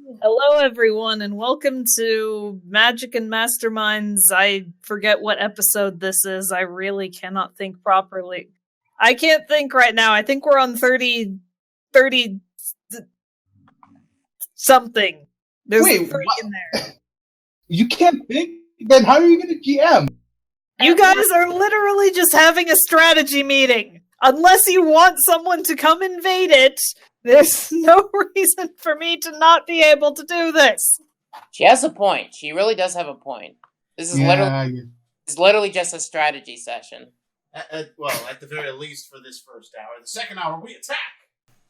Hello, everyone, and welcome to Magic and Masterminds. I forget what episode this is. I really cannot think properly. I can't think right now. I think we're on 30 something. There's a 3 in there. You can't think? Then how are you going to GM? You guys are literally just having a strategy meeting. Unless you want someone to come invade it, there's no reason for me to not be able to do this. She has a point. She really does have a point. This is literally just a strategy session. Well, at the very least for this first hour. The second hour, we attack!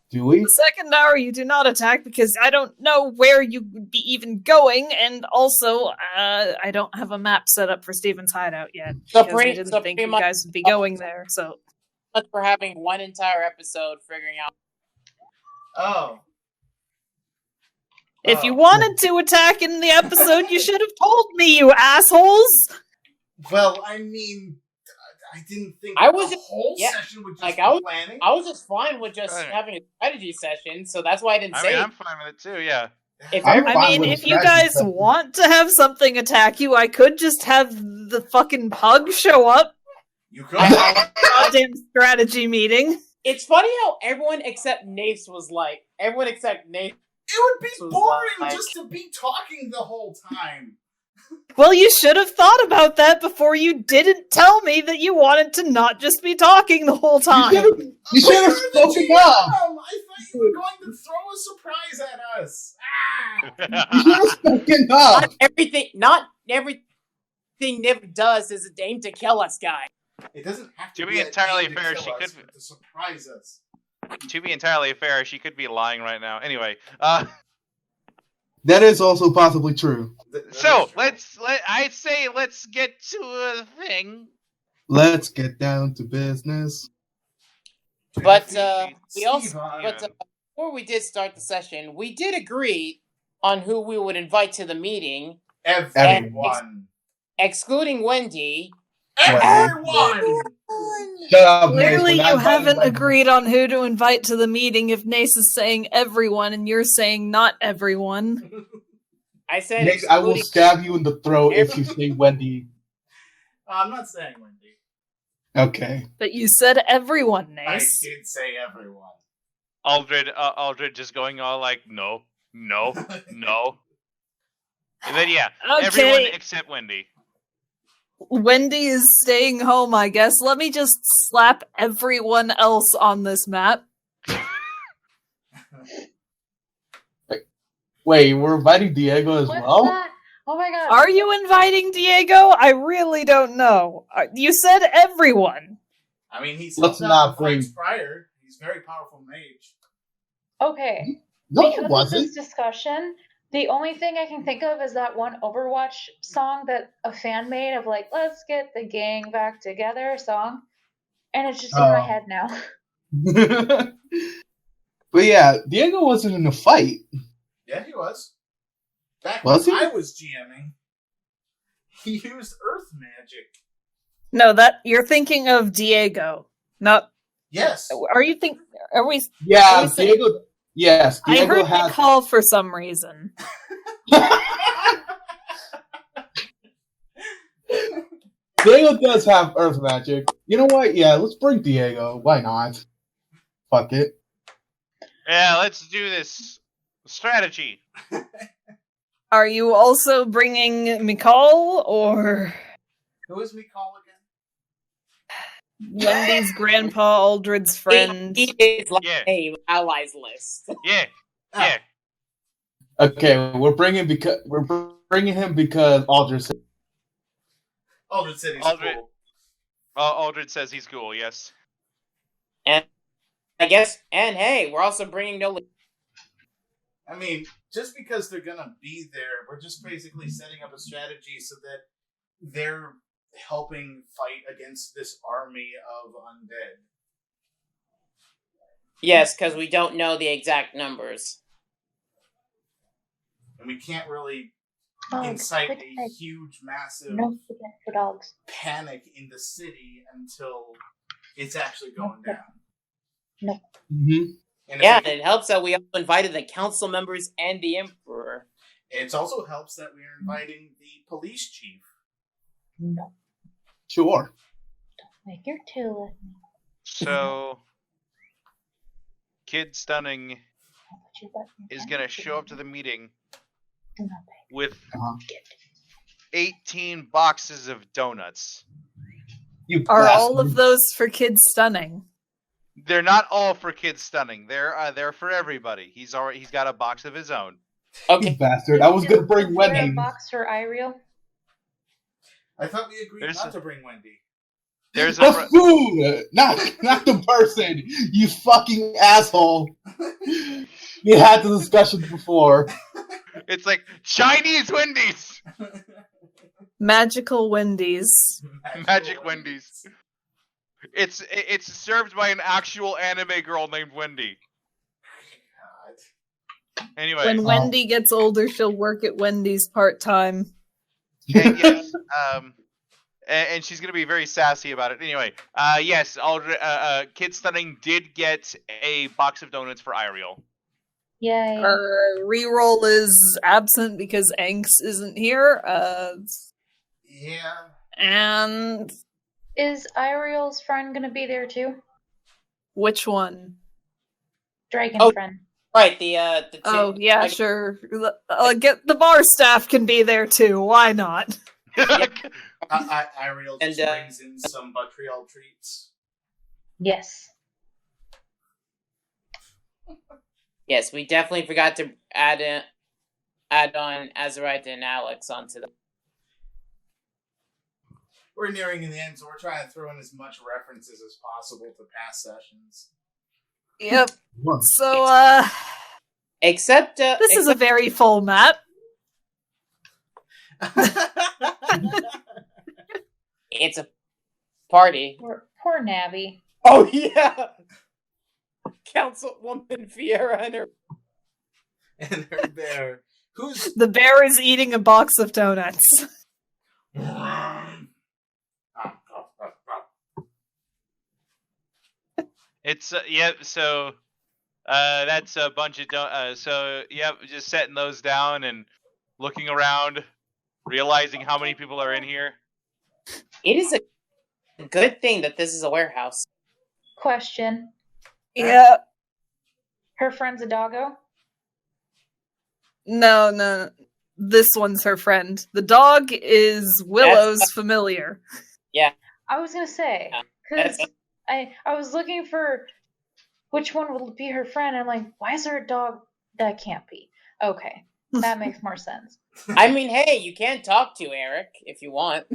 Do we? The second hour, you do not attack because I don't know where you would be even going, and also, I don't have a map set up for Steven's hideout yet. So because I didn't think you guys would be going there, so... Much for having one entire episode figuring out... Oh. If you wanted to attack in the episode, you should have told me, you assholes! Well, I mean... I didn't think the whole session would just be planning. I was just fine with just having a strategy session, so that's why I didn't say it. I'm fine with it too, yeah. If you guys want to have something attack you, I could just have the fucking pug show up. You could. Goddamn strategy meeting. It's funny how everyone except Nace was like... It would be boring just to be talking the whole time. Well, you should have thought about that before you didn't tell me that you wanted to not just be talking the whole time. You should have spoken up. I thought you were going to throw a surprise at us. You should have spoken up. Not everything Nib does is aimed to kill us, guy. It doesn't have to be entirely fair. She could to surprise us. To be entirely fair, she could be lying right now. Anyway, that is also possibly true. So let's get to a thing. Let's get down to business. But before we did start the session, we did agree on who we would invite to the meeting. Everyone, excluding Wendy. Everyone! Shut up, Clearly you haven't agreed on who to invite to the meeting if Nace is saying everyone and you're saying not everyone. I said Nace, I will stab you in the throat if you say Wendy. I'm not saying Wendy. Okay. But you said everyone, Nace. I did say everyone. Aldred just going all like, no. And then Okay. Everyone except Wendy. Wendy is staying home, I guess. Let me just slap everyone else on this map. Wait, we're inviting Diego as well? That? Oh my god. Are you inviting Diego? I really don't know. You said everyone. I mean, he's prior. He's a very powerful mage. Okay. No, because it wasn't. Of this discussion, the only thing I can think of is that one Overwatch song that a fan made of like, let's get the gang back together song. And it's just in my head now. But yeah, Diego wasn't in a fight. Yeah, he was. Back when I was GMing, he used earth magic. No, you're thinking of Diego. Not... Yes. Are we... Yeah, Diego... Yes, Diego I heard the call for some reason. Diego does have earth magic. You know what? Yeah, let's bring Diego. Why not? Fuck it. Yeah, let's do this strategy. Are you also bringing Mikal, or... Who is Mikal again? Wendy's grandpa, Aldred's friend. He is like a allies list. Yeah. Okay, we're bringing him because Aldred said. Aldred said he's cool. Aldred says he's cool. Yes. And I guess, and hey, we're also bringing no. I mean, just because they're gonna be there, we're just basically setting up a strategy so that they're helping fight against this army of undead. Yes, because we don't know the exact numbers. And we can't really incite a huge, massive panic in the city until it's actually going down. No. Mm-hmm. And it helps that we also invited the council members and the emperor. It also helps that we are inviting the police chief. No. Sure. Don't make your tail at me. So, Kid Stunning is going to show up to the meeting with 18 boxes of donuts. Are all of those for Kid Stunning? They're not all for Kid Stunning. They're for everybody. He's got a box of his own. Okay, you bastard! I was gonna bring Wendy. A box for Iriel. I thought we agreed not to bring Wendy. There's the food, not the person. You fucking asshole! You had the discussion before. It's like Chinese Wendy's. Magical Wendy's. Magic Wendy's. It's served by an actual anime girl named Wendy. God. Anyway, when Wendy gets older, she'll work at Wendy's part-time. And yes, and she's gonna be very sassy about it. Anyway, yes, Kid Stunning did get a box of donuts for Iriel. Yay. Reroll is absent because Anks isn't here. Yeah. And is Iriel's friend gonna be there too? Which one? Dragon friend. Right, the two, oh yeah, sure. Get the bar staff can be there too. Why not? Iriel just brings in some Montreal treats. Yes. Yes, we definitely forgot to add on Azurite and Alex onto them. We're nearing the end, so we're trying to throw in as much references as possible to past sessions. Yep. So, Except this is a very full map. It's a party. Poor Nabby. Oh yeah, Councilwoman Fiera and her bear. Who's the bear is eating a box of donuts. It's yeah. So that's a bunch of so yeah, just setting those down and looking around, realizing how many people are in here. It is a good thing that this is a warehouse. Question. Yeah. Her friend's a doggo? No. This one's her friend. The dog is Willow's familiar. Yeah. I was gonna say, because I was looking for which one would be her friend. I'm like, why is there a dog? That can't be. Okay, that makes more sense. I mean, hey, you can talk to Eric if you want.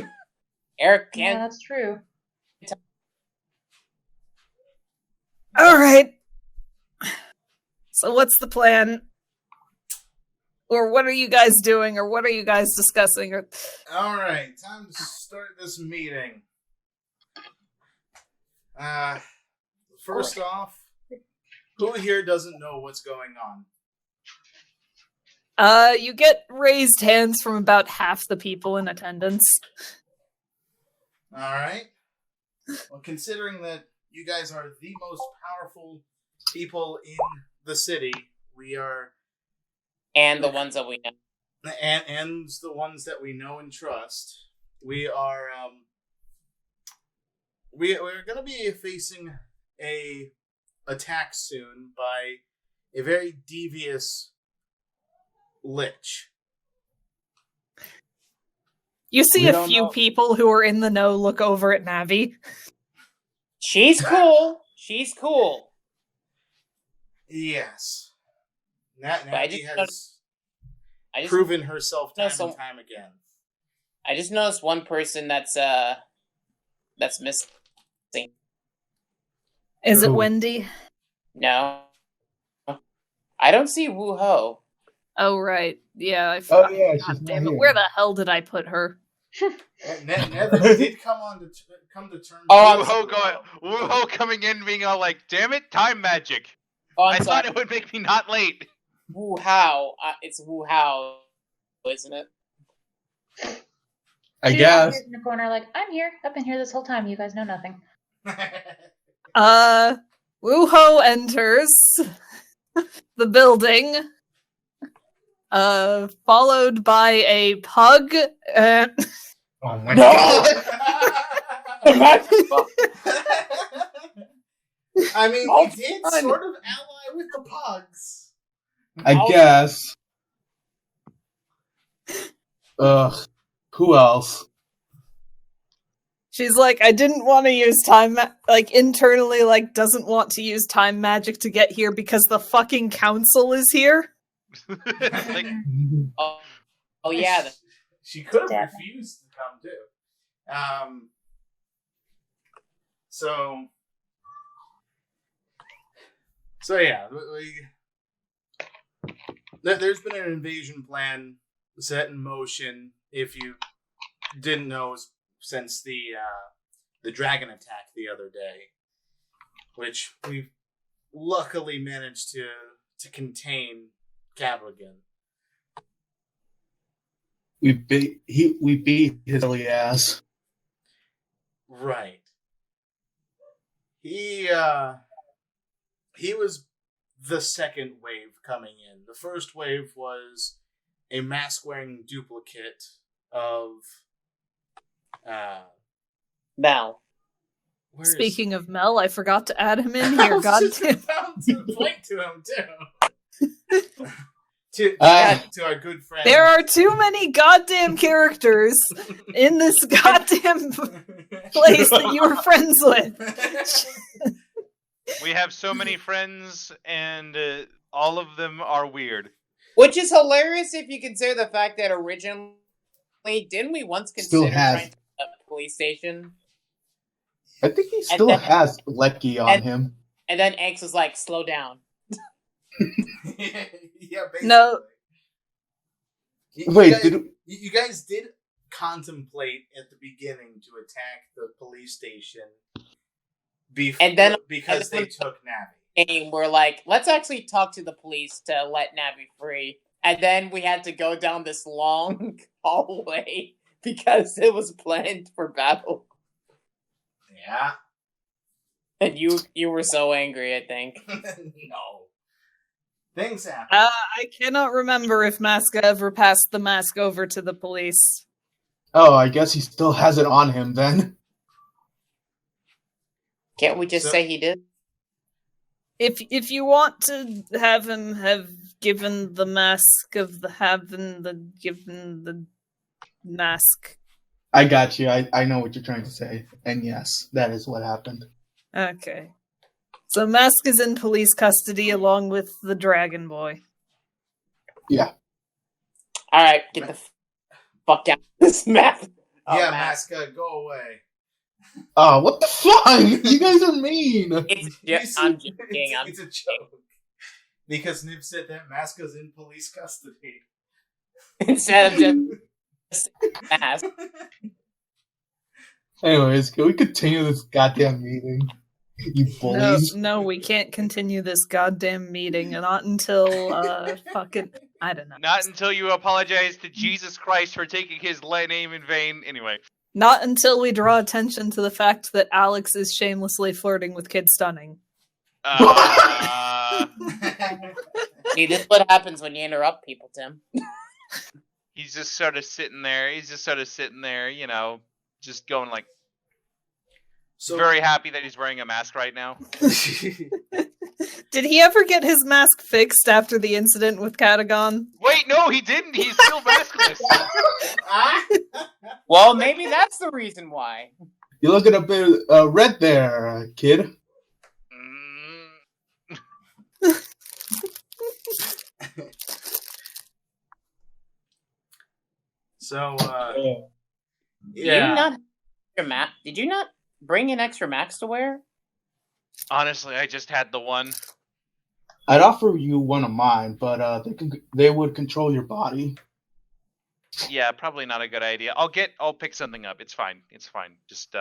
Eric can. Yeah, that's true. All right. So what's the plan? Or what are you guys doing? Or what are you guys discussing? Or all right, time to start this meeting. First off, who here doesn't know what's going on? You get raised hands from about half the people in attendance. All right. Well, considering that you guys are the most powerful people in the city, we are... And the ones that we know. And the ones that we know and trust. We are... We're going to be facing a attack soon by a very devious lich. You see a few people who are in the know look over at Navi. She's cool. She's cool. Yes. Navi has proven herself time and time again. I just noticed one person that's missing. Is it Wendy? No. I don't see Wu Ho. Oh, right. Yeah, I forgot. Oh, yeah, God damn it. Where the hell did I put her? Never did come to terms. Oh, Wu Ho coming in being all like, damn it, time magic. Oh, I thought it would make me not late. Wu Hao. It's Wu Hao, isn't it? I guess. In the corner, like, I'm here. I've been here this whole time. You guys know nothing. Wu Ho enters the building, followed by a pug. Oh my god! I mean, we did sort of ally with the pugs. I guess. Ugh. Who else? She's like, I didn't want to use time, internally, doesn't want to use time magic to get here because the fucking council is here. Like, oh yeah. She could have refused to come too. So yeah, there's been an invasion plan set in motion. If you didn't know, since the dragon attack the other day, which we've luckily managed to contain Cabligan. We beat his silly ass. Right. He was the second wave coming in. The first wave was a mask-wearing duplicate of Mel. Speaking of Mel, I forgot to add him in here. Goddamn. To point to him too. To our good friend. There are too many goddamn characters in this goddamn place that you were friends with. we have so many friends, and all of them are weird. Which is hilarious if you consider the fact that originally, didn't we once consider trying to set up a police station? I think he still has Lecky on him. And then X was like, slow down. Yeah, basically. No. You guys did contemplate at the beginning to attack the police station because they took Navi. And we're like, let's actually talk to the police to let Navi free. And then we had to go down this long hallway because it was planned for battle. Yeah. And you were so angry, I think. No. Things happen. I cannot remember if Maska ever passed the mask over to the police. Oh, I guess he still has it on him then. Can't we just say he did? If you want to have him have given the mask of the given the mask. I got you. I know what you're trying to say. And yes, that is what happened. Okay. So Mask is in police custody along with the Dragon Boy. Yeah. Alright, get the fuck out of this map. Oh, yeah, Mask, go away. Oh, what the fuck? You guys are mean. I'm joking. It's a joke. Because Nib said that Maska's in police custody. Instead of just Mask. Anyways, can we continue this goddamn meeting? You bullies. No, we can't continue this goddamn meeting, not until I don't know. Not until you apologize to Jesus Christ for taking his name in vain. Anyway. Not until we draw attention to the fact that Alex is shamelessly flirting with Kid Stunning. See, this is what happens when you interrupt people, Tim. He's just sort of sitting there. You know, just going like, so very happy that he's wearing a mask right now. Did he ever get his mask fixed after the incident with Catagon? Wait, no, he didn't. He's still maskless. Well, maybe that's the reason why. You're looking a bit red there, kid. So, yeah. Did you not bring in extra masks to wear? Honestly, I just had the one. I'd offer you one of mine, but they would control your body. Yeah, probably not a good idea. I'll pick something up. It's fine. Just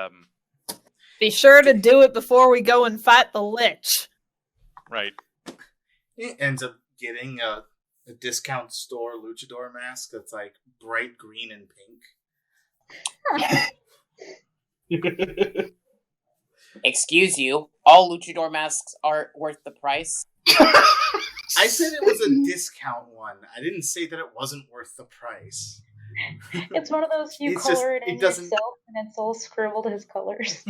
be sure to do it before we go and fight the Lich. Right. He ends up getting a discount store luchador mask that's like bright green and pink. Excuse you, all luchador masks aren't worth the price. I said it was a discount one. I didn't say that it wasn't worth the price. It's one of those you It's color just- it in it doesn't- yourself, and it's all scribbled his colors.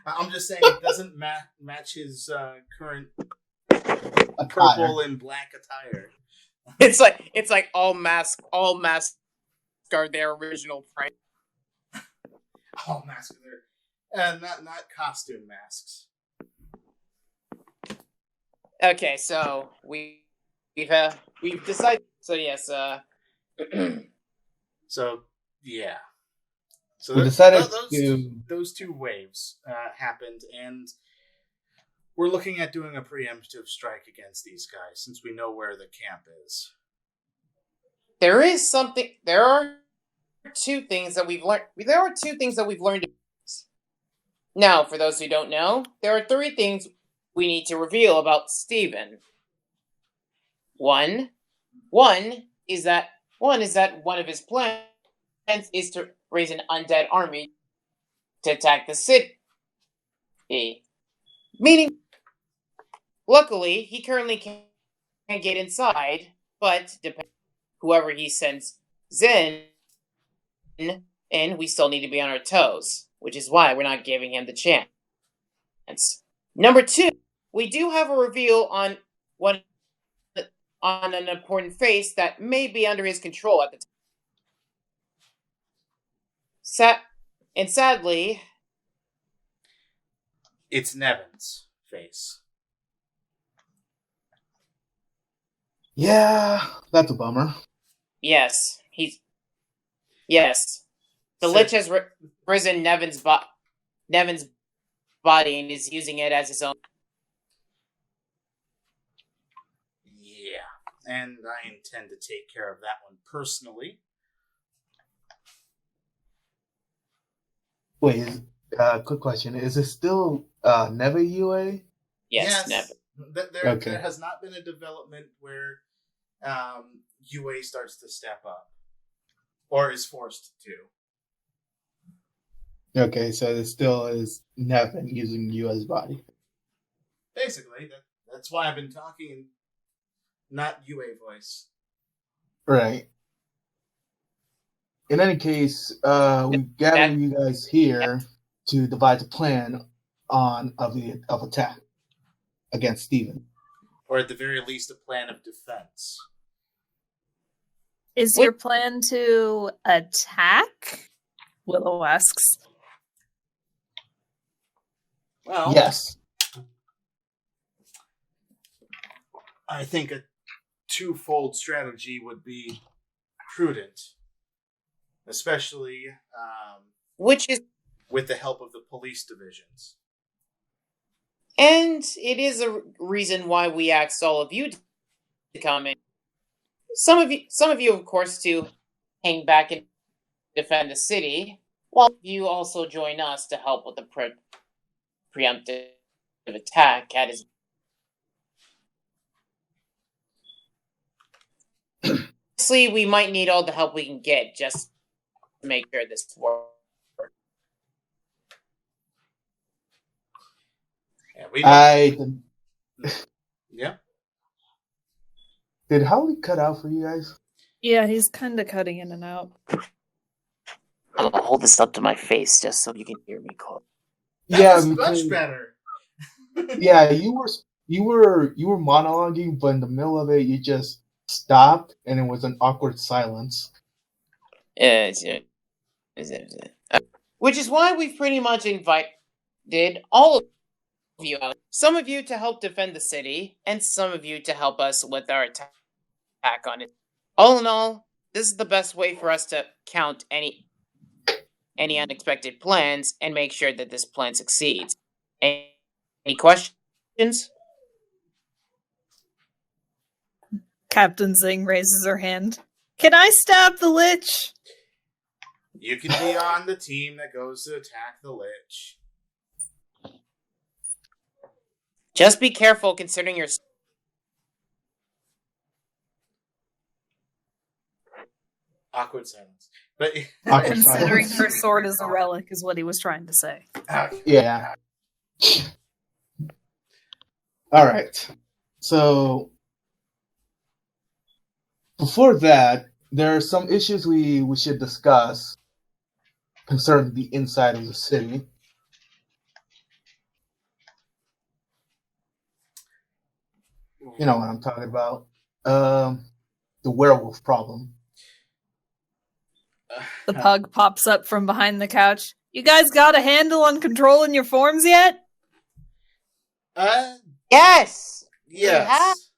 I'm just saying it doesn't match his current purple and black attire. It's like all masks are their original price. All masks are not costume masks. Okay, so we've decided. So yes, So yeah. So We decided those two waves happened, and we're looking at doing a preemptive strike against these guys since we know where the camp is. there are two things that we've learned. Now, for those who don't know, there are three things we need to reveal about Steven. One is that one of his plans is to raise an undead army to attack the city. Meaning, luckily, he currently can't get inside, but whoever he sends in, we still need to be on our toes, which is why we're not giving him the chance. Number two, we do have a reveal on an important face that may be under his control at the time. Sadly, It's Nevin's face. Yeah, that's a bummer. yes. The So- Lich has risen Nevin's body and is using it as his own. Yeah, and I intend to take care of that one personally. Wait, quick question. Is it still Never UA? Yes, Nevin. Okay. There has not been a development where UA starts to step up or is forced to. Okay, so it still is Nevin using UA's body. Basically, that's why I've been talking in not UA voice. Right. In any case, we gathered you guys here to devise a plan of attack against Steven. Or at the very least, a plan of defense. Is your plan to attack? Willow asks. Well, Yes. I think a twofold strategy would be prudent, especially Which is, with the help of the police divisions. and it is a reason why we asked all of you to come in. Some of you, of course, to hang back and defend the city, while you also join us to help with the preemptive attack at his. Honestly, we might need all the help we can get just to make sure this works. Yeah, we don't- yeah. Did Holly cut out for you guys? Yeah, he's kind of cutting in and out. I'm gonna hold this up to my face just so you can hear me call. That was because- much better. Yeah, you were monologuing, but in the middle of it, you just stopped, and it was an awkward silence. Which is why we've pretty much invited all of you out. Some of you to help defend the city, and some of you to help us with our attack on it. All in all, this is the best way for us to count any unexpected plans and make sure that this plan succeeds. Any questions? Captain Zing raises her hand. Can I stab the Lich? You can be on the team that goes to attack the Lich. Just be careful considering your. Awkward silence. But Awkward Considering silence. her sword is a relic is what he was trying to say. Yeah. All right. So before that, there are some issues we should discuss concerning the inside of the city. You know what I'm talking about. The werewolf problem. The pug pops up from behind the couch. You guys got a handle on controlling your forms yet? Yes. Yes.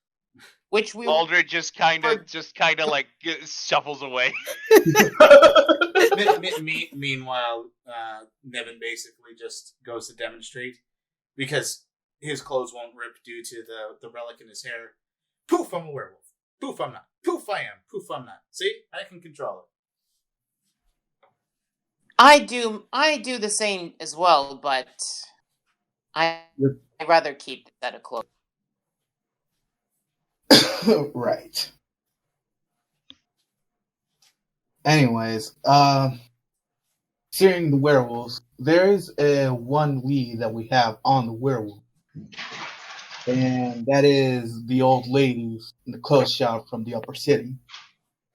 Which we Aldred just kind of like shuffles away. Meanwhile, Nevin basically just goes to demonstrate because his clothes won't rip due to the relic in his hair. Poof, I'm a werewolf. Poof, I'm not. Poof, I am. Poof, I'm not. See, I can control it. I do the same as well, but I'd rather keep the set of clothes. Right. Anyways, seeing the werewolves, there's one lead that we have on the werewolf. And that is the old lady in the clothes shop from the upper city.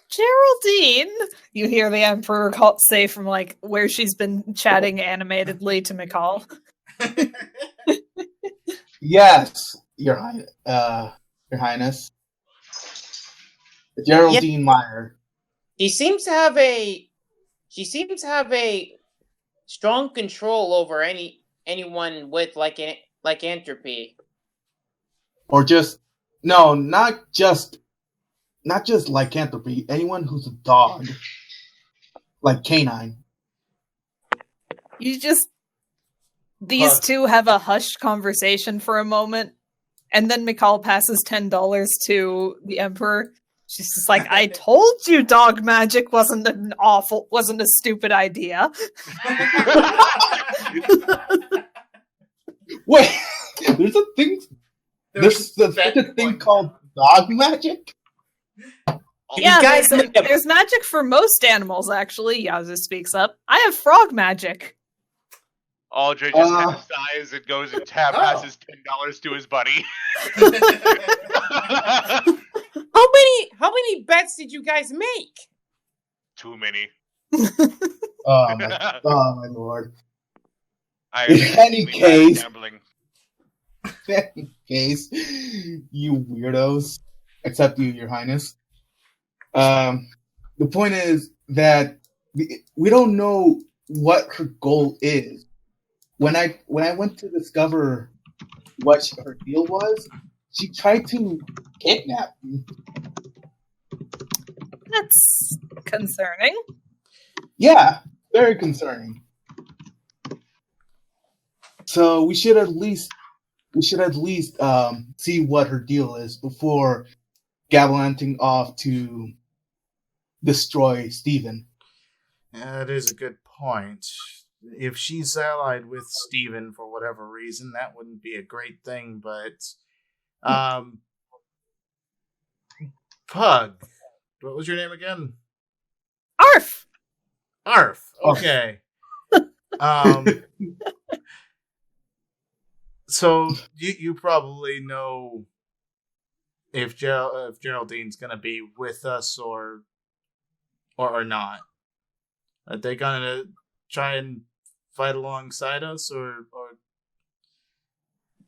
Geraldine! You hear the Emperor say from like where she's been chatting animatedly to McCall. Yes, Your Highness. Geraldine Meyer. She seems to have a strong control over anyone with lycanthropy. Or just no, not just lycanthropy. Anyone who's a dog, like canine. These two have a hushed conversation for a moment, and then McCall passes $10 to the Emperor. She's just like, I told you dog magic wasn't a stupid idea. Wait, there's such a thing called dog magic? Yeah, there's magic for most animals, actually. Yazoo speaks up. I have frog magic. Aldrich just kind of sighs and goes and passes $10 to his buddy. How many bets did you guys make? Too many. Oh my lord. In any case, you weirdos, except you, Your Highness. The point is that we don't know what her goal is. When I went to discover what her deal was, she tried to kidnap me. That's concerning. Yeah, very concerning. So we should at least see what her deal is before gallanting off to destroy Stephen. That is a good point. If she's allied with Stephen for whatever reason, that wouldn't be a great thing, but Pug. What was your name again? Arf. Okay. So you probably know if Geraldine's gonna be with us or not. Are they gonna try and fight alongside us or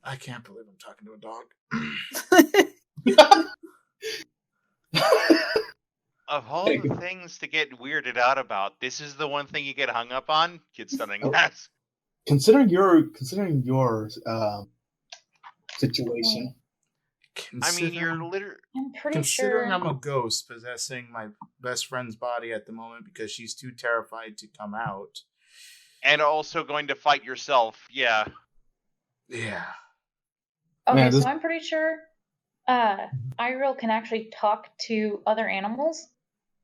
I can't believe I'm talking to a dog. Of all the things to get weirded out about, this is the one thing you get hung up on? Kid stunning ass. Considering your situation. I mean, you're literally... I'm pretty Considering sure. I'm a ghost possessing my best friend's body at the moment because she's too terrified to come out. And also going to fight yourself, yeah. Yeah. Okay, Man, so I'm pretty sure Iril can actually talk to other animals.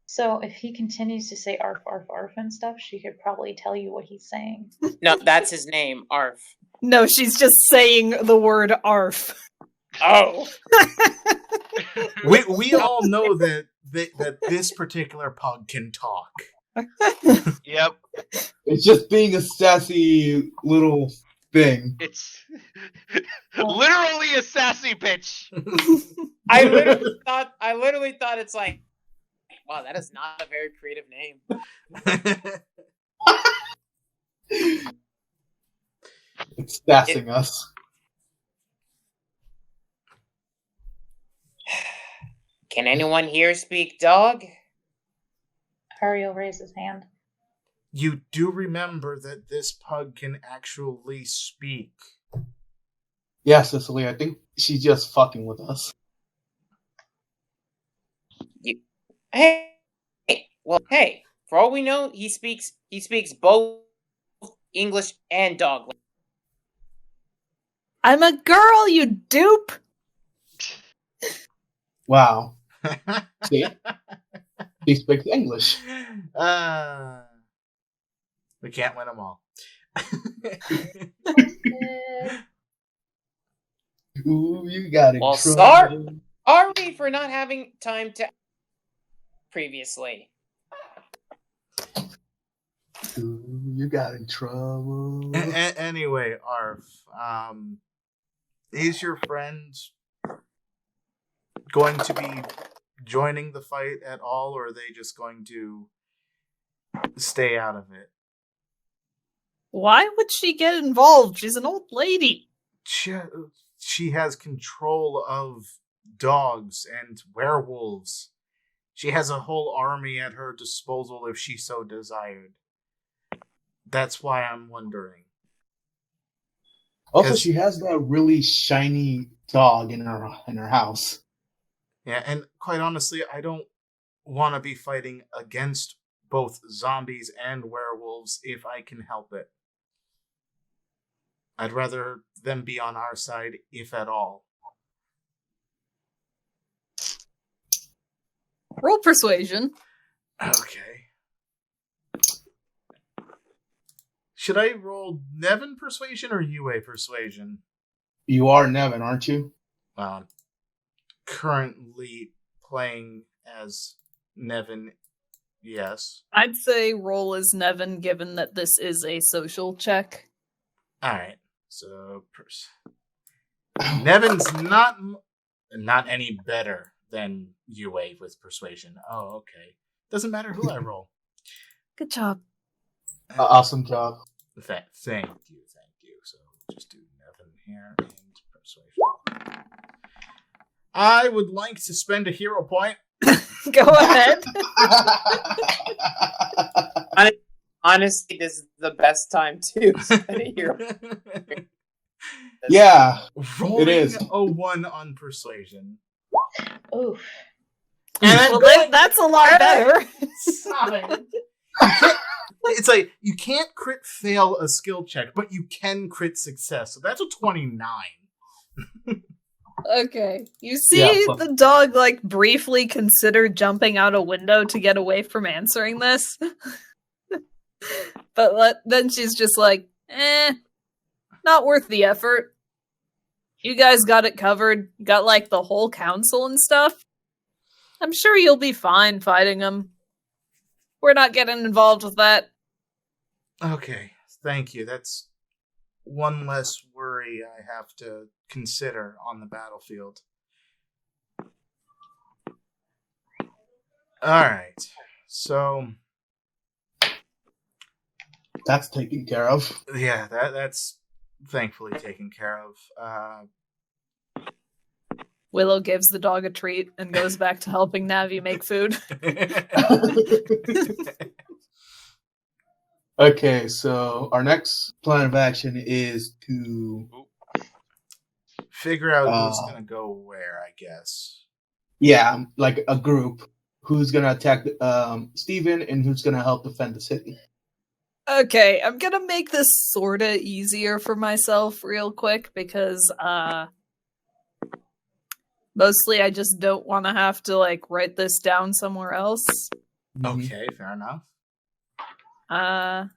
So if he continues to say arf, arf, arf and stuff, she could probably tell you what he's saying. No, that's his name, Arf. No, she's just saying the word arf. Oh. We all know that this particular pug can talk. Yep. It's just being a sassy little thing. It's literally a sassy bitch. I literally thought it's like, wow, that is not a very creative name. It's sassing us. Can anyone here speak dog? Hario raised his hand. You do remember that this pug can actually speak. Yeah, Cicely, I think she's just fucking with us. Hey, for all we know, he speaks both English and dog. I'm a girl, you dupe! Wow. See? He speaks English. We can't win them all. Ooh, you got it. Well, sorry for not having time to previously. Ooh, you got in trouble. Anyway, Arf, is your friend going to be joining the fight at all, or are they just going to stay out of it? Why would she get involved? She's an old lady. She has control of dogs and werewolves. She has a whole army at her disposal if she so desired. That's why I'm wondering. Also, she has that really shiny dog in her house. Yeah, and quite honestly, I don't want to be fighting against both zombies and werewolves if I can help it. I'd rather them be on our side, if at all. Roll persuasion. Okay. Should I roll Nevin persuasion or UA persuasion? You are Nevin, aren't you? Currently playing as Nevin, yes. I'd say roll as Nevin, given that this is a social check. Alright, so Nevin's not any better than UA with persuasion. Oh, okay. Doesn't matter who I roll. Good job. Awesome job. Thank you. So just do Nevin here and persuasion. I would like to spend a hero point. Go ahead. Honestly, this is the best time to spend a hero. Yeah, Rolling it is. a 1 on persuasion. Oof. And Well, that's a lot better. It's like, you can't crit fail a skill check, but you can crit success. So that's a 29. Okay. You see the dog, like, briefly consider jumping out a window to get away from answering this. But then she's just like, not worth the effort. You guys got it covered. You got, like, the whole council and stuff. I'm sure you'll be fine fighting them. We're not getting involved with that. Okay, thank you. That's one less worry I have to consider on the battlefield. Alright, so... That's taken care of. Yeah, that's thankfully taken care of. Willow gives the dog a treat and goes back to helping Navi make food. Okay, so our next plan of action is to figure out who's going to go where, I guess. Yeah, like a group. Who's going to attack Steven and who's going to help defend the city. Okay, I'm gonna make this sorta easier for myself real quick because, mostly I just don't want to have to, like, write this down somewhere else. Okay, fair enough. I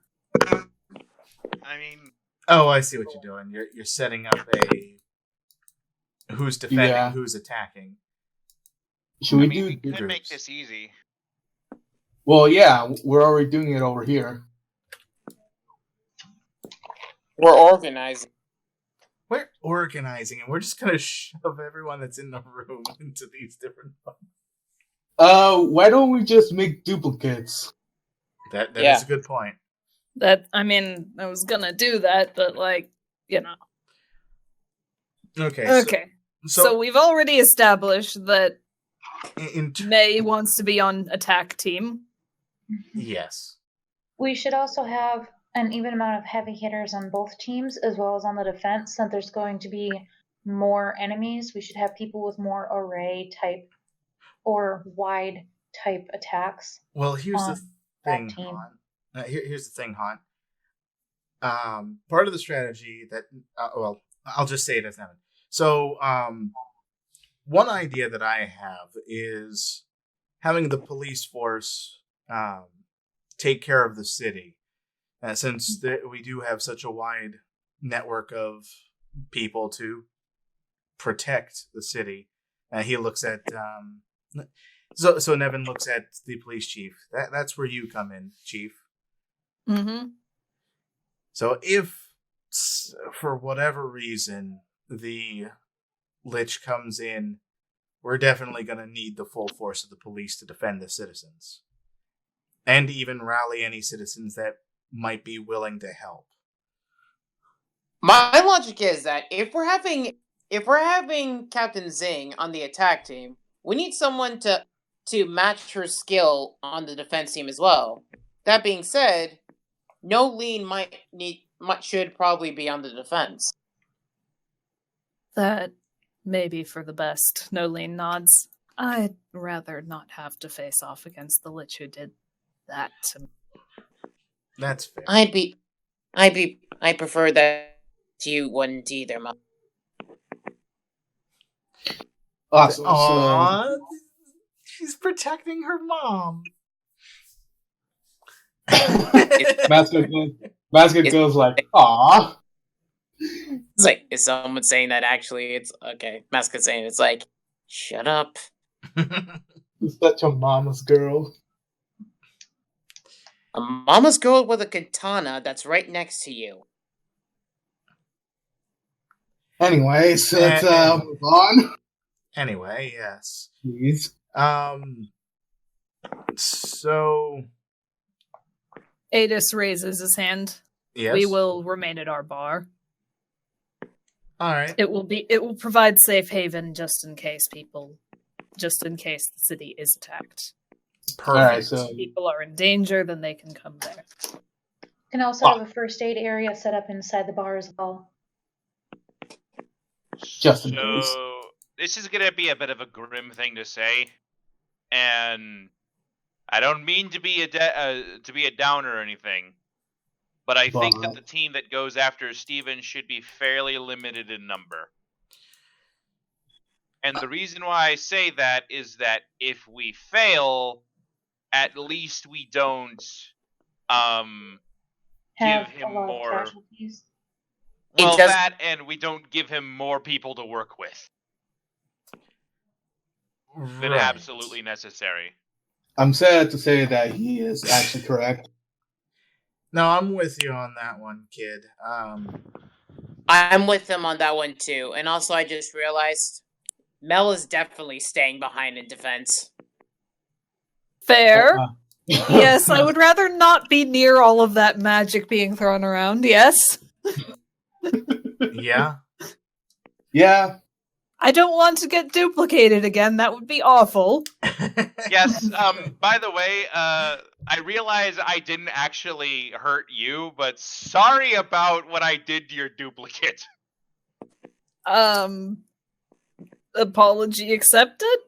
mean... Oh, I see what you're doing. You're setting up a... Who's defending, who's attacking. We could make this easy. Well, yeah, we're already doing it over here. We're organizing. We're organizing, and we're just gonna shove everyone that's in the room into these different buttons. Why don't we just make duplicates? That is a good point. I was gonna do that, but Okay. Okay. So we've already established that May wants to be on attack team. Yes. We should also have an even amount of heavy hitters on both teams, as well as on the defense. Since there's going to be more enemies, we should have people with more array type or wide type attacks. Well, here's the thing, Han. Here's the thing, Han. Part of the strategy that, I'll just say it as nothing. So, one idea that I have is having the police force take care of the city. Since we do have such a wide network of people to protect the city, he looks at so Nevin looks at the police chief. That's where you come in, Chief. Mm-hmm. So if for whatever reason the Lich comes in, we're definitely going to need the full force of the police to defend the citizens, and even rally any citizens that might be willing to help. My logic is that if we're having Captain Zing on the attack team, we need someone to match her skill on the defense team as well. That being said, Nolene should probably be on the defense. That may be for the best. Nolene nods. I'd rather not have to face off against the Lich who did that to me. That's fair. I prefer that you wouldn't either, Mom. Awesome. Aww, she's protecting her mom. Mascot goes like, "Aw." It's like, is someone saying that actually? It's okay. Mascot saying it's like, shut up. Is that your mama's girl? A mama's girl with a katana that's right next to you. Anyway, so let's move on. Anyway, yes. Please. So Adis raises his hand. yes. We will remain at our bar. All right. It will provide safe haven just in case the city is attacked. Perfect. All right, so If people are in danger, then they can come there. You can also have a first aid area set up inside the bar as well. just in case. So this is gonna be a bit of a grim thing to say, and I don't mean to be a downer or anything, but I think that the team that goes after Steven should be fairly limited in number. And the reason why I say that is that if we fail, at least we don't give him more. Well, that and we don't give him more people to work with than absolutely necessary. I'm sad to say that he is actually correct. No, I'm with you on that one, kid. I'm with him on that one too. And also, I just realized Mel is definitely staying behind in defense. Fair. Yes, I would rather not be near all of that magic being thrown around. Yes. Yeah. Yeah. I don't want to get duplicated again. That would be awful. Yes, by the way, I realize I didn't actually hurt you, but sorry about what I did to your duplicate. Apology accepted?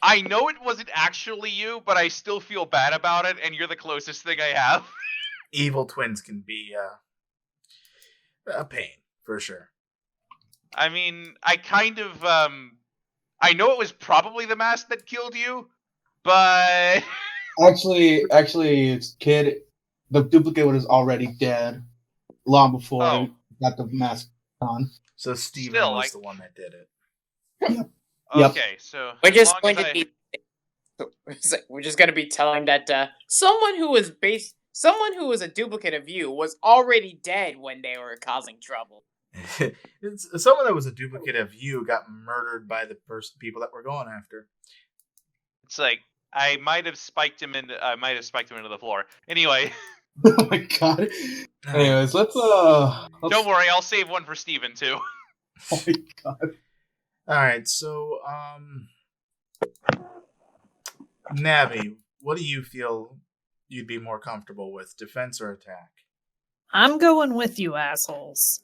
I know it wasn't actually you, but I still feel bad about it, and you're the closest thing I have. Evil twins can be a pain, for sure. I mean, I kind of, I know it was probably the mask that killed you, but... Actually, it's kid. The duplicate was already dead long before I got the mask on. So Steven was the one that did it. Yep. Okay, so we're just going to be telling that someone who was Someone who was a duplicate of you was already dead when they were causing trouble. Someone that was a duplicate of you got murdered by the people that we're going after. It's like I might have spiked him into the floor. Anyway. Oh my god. Anyways, let's Don't worry, I'll save one for Steven too. Oh my god. Alright, so Navi, what do you feel you'd be more comfortable with, defense or attack? I'm going with you, assholes.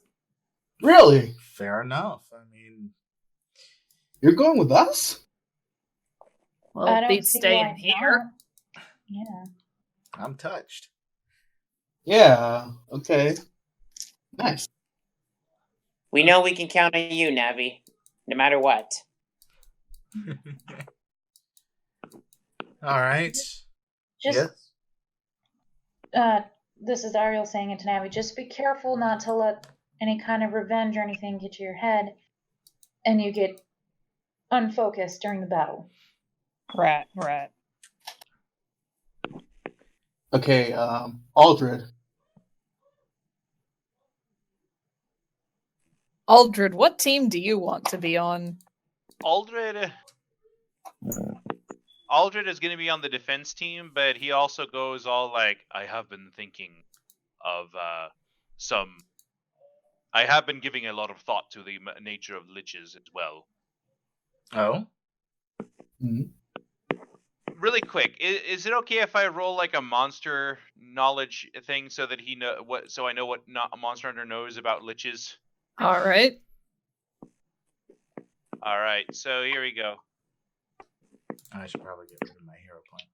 Really? Fair enough. I mean, You're going with us? Well, I don't beat see staying why here. not. Yeah. I'm touched. Yeah, okay. Nice. We know we can count on you, Navi, no matter what. Alright. Just Yes? this is Ariel saying it to Navi. Just be careful not to let any kind of revenge or anything get to your head, and you get unfocused during the battle. Right. Okay, Aldred. Aldred, what team do you want to be on? Aldred is going to be on the defense team, but he also goes all like, I have been thinking of I have been giving a lot of thought to the nature of liches as well. Oh? Mm-hmm. Really quick, is it okay if I roll like a monster knowledge thing so that so I know what a Monster Hunter knows about liches? All right. All right, so here we go. I should probably get rid of my hero point.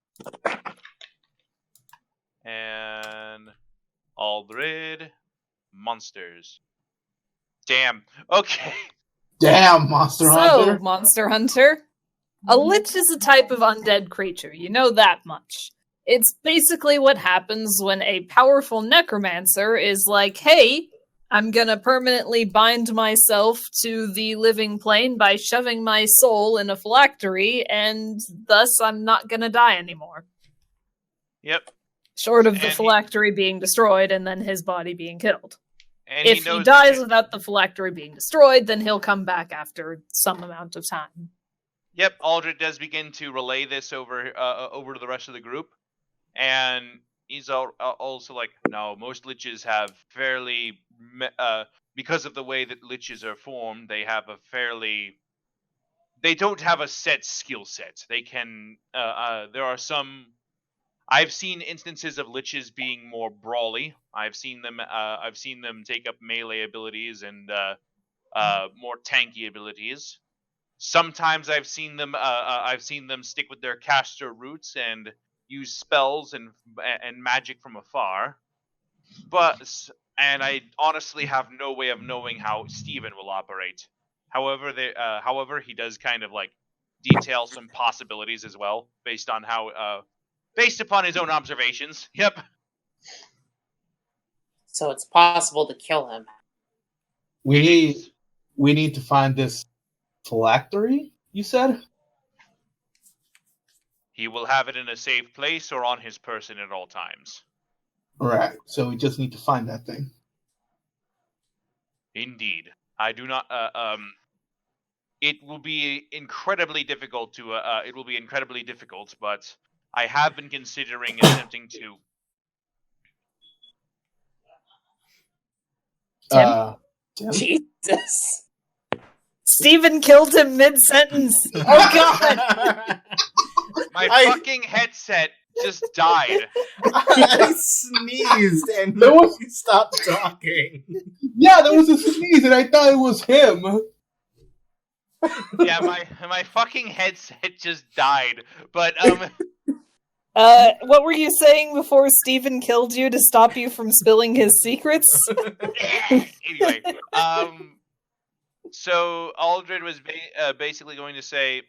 And Aldred monsters. Damn. Okay. Damn, Monster Hunter. So, Monster Hunter, a lich is a type of undead creature. You know that much. It's basically what happens when a powerful necromancer is like, hey, I'm gonna permanently bind myself to the living plane by shoving my soul in a phylactery, and thus I'm not gonna die anymore. Yep. Short of the And phylactery being destroyed and then his body being killed. And If he dies without the phylactery being destroyed, then he'll come back after some amount of time. Yep, Aldred does begin to relay this over to the rest of the group, and he's also like, no, most liches have fairly, because of the way that liches are formed, they don't have a set skill set. They can, there are some, I've seen instances of liches being more brawly. I've seen them take up melee abilities and more tanky abilities. Sometimes I've seen them stick with their caster roots and use spells and magic from afar. And I honestly have no way of knowing how Steven will operate. However, he does kind of like detail some possibilities as well based upon his own observations. Yep. So it's possible to kill him. We need to find this phylactery, you said? He will have it in a safe place or on his person at all times. Right, so we just need to find that thing. Indeed. I do not it will be incredibly difficult, but I have been considering attempting to Tim? Jesus. Steven killed him mid-sentence. Oh god! My fucking headset just died. I sneezed and you stopped talking. Yeah, there was a sneeze and I thought it was him. Yeah, my fucking headset just died. But what were you saying before Steven killed you to stop you from spilling his secrets? Anyway, so Aldred was basically going to say,